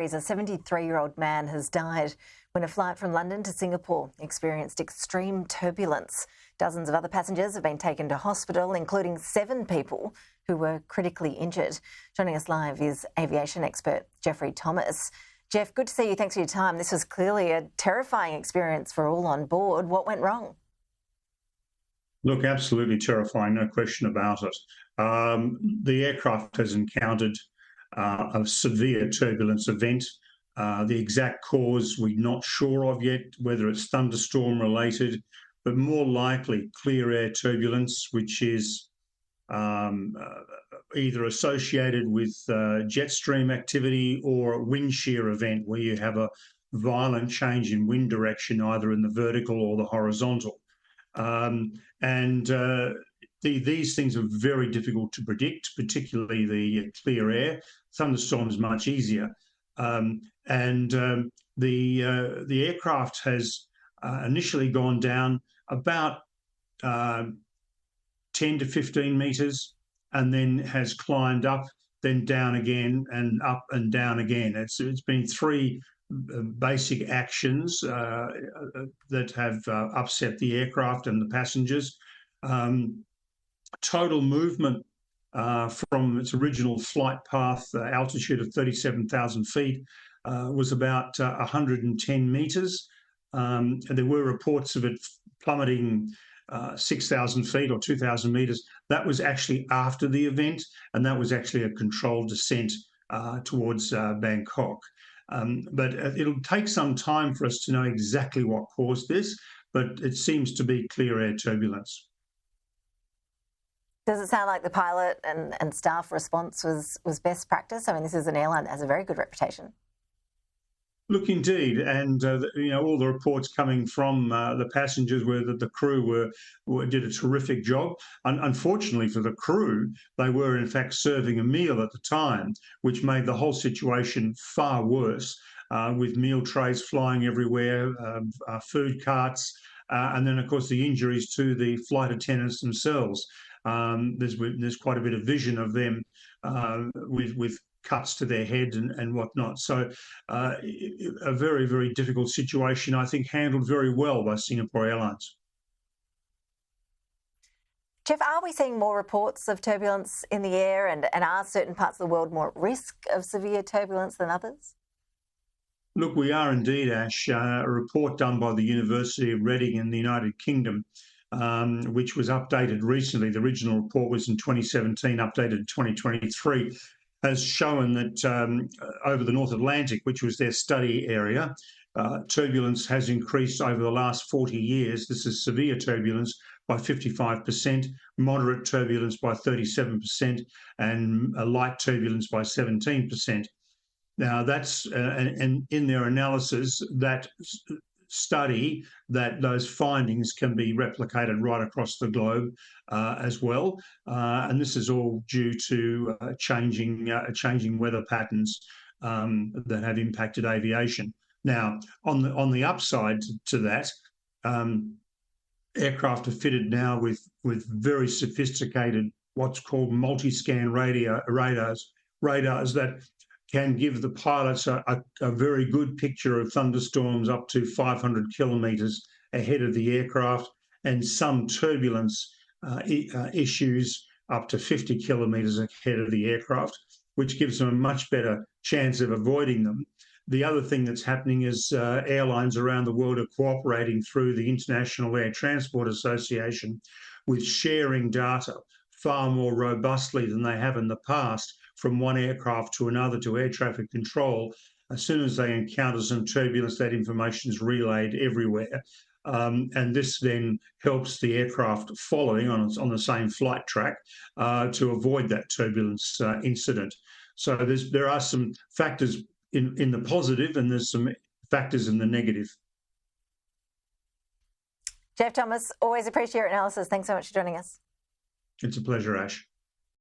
A 73-year-old man has died when a flight from London to Singapore experienced extreme turbulence. Dozens of other passengers have been taken to hospital, including 7 people who were critically injured. Joining us live is aviation expert Geoffrey Thomas. Jeff, good to see you. Thanks for your time. This was clearly a terrifying experience for all on board. What went wrong? Look, absolutely terrifying, no question about it. The aircraft has encountered a severe turbulence event. The exact cause we're not sure of yet, whether it's thunderstorm related, but more likely clear air turbulence, which is either associated with jet stream activity or a wind shear event where you have a violent change in wind direction, either in the vertical or the horizontal. These things are very difficult to predict, particularly the clear air. Thunderstorms much easier. The aircraft has initially gone down about 10 to 15 metres and then has climbed up, then down again and up and down again. It's been 3 basic actions that have upset the aircraft and the passengers. Total movement from its original flight path, altitude of 37,000 feet, was about 110 metres. And there were reports of it plummeting 6,000 feet or 2,000 metres. That was actually after the event, and that was actually a controlled descent towards Bangkok. But it'll take some time for us to know exactly what caused this, but it seems to be clear air turbulence. Does it sound like the pilot and staff response was best practice? I mean, this is an airline that has a very good reputation. Look, indeed, and all the reports coming from the passengers were that the crew did a terrific job. Unfortunately for the crew, they were in fact serving a meal at the time, which made the whole situation far worse, with meal trays flying everywhere, food carts, and then of course the injuries to the flight attendants themselves. There's quite a bit of vision of them with cuts to their head and whatnot. So a very, very difficult situation, I think, handled very well by Singapore Airlines. Jeff, are we seeing more reports of turbulence in the air, and are certain parts of the world more at risk of severe turbulence than others? Look, we are indeed, Ash. A report done by the University of Reading in the United Kingdom, which was updated recently. The original report was in 2017, updated in 2023, has shown that over the North Atlantic, which was their study area, turbulence has increased over the last 40 years. This is severe turbulence by 55%, moderate turbulence by 37%, and light turbulence by 17%. Now, that's, and in their analysis, that study, that those findings can be replicated right across the globe as well, and this is all due to changing weather patterns that have impacted aviation. Now, on the upside to that, aircraft are fitted now with very sophisticated what's called multi-scan radars that can give the pilots a very good picture of thunderstorms up to 500 kilometres ahead of the aircraft, and some turbulence issues up to 50 kilometres ahead of the aircraft, which gives them a much better chance of avoiding them. The other thing that's happening is airlines around the world are cooperating through the International Air Transport Association with sharing data far more robustly than they have in the past, from one aircraft to another to air traffic control. As soon as they encounter some turbulence, that information is relayed everywhere. And this then helps the aircraft following on the same flight track to avoid that turbulence incident. So there are some factors in the positive, and there's some factors in the negative. Geoff Thomas, always appreciate your analysis. Thanks so much for joining us. It's a pleasure, Ash.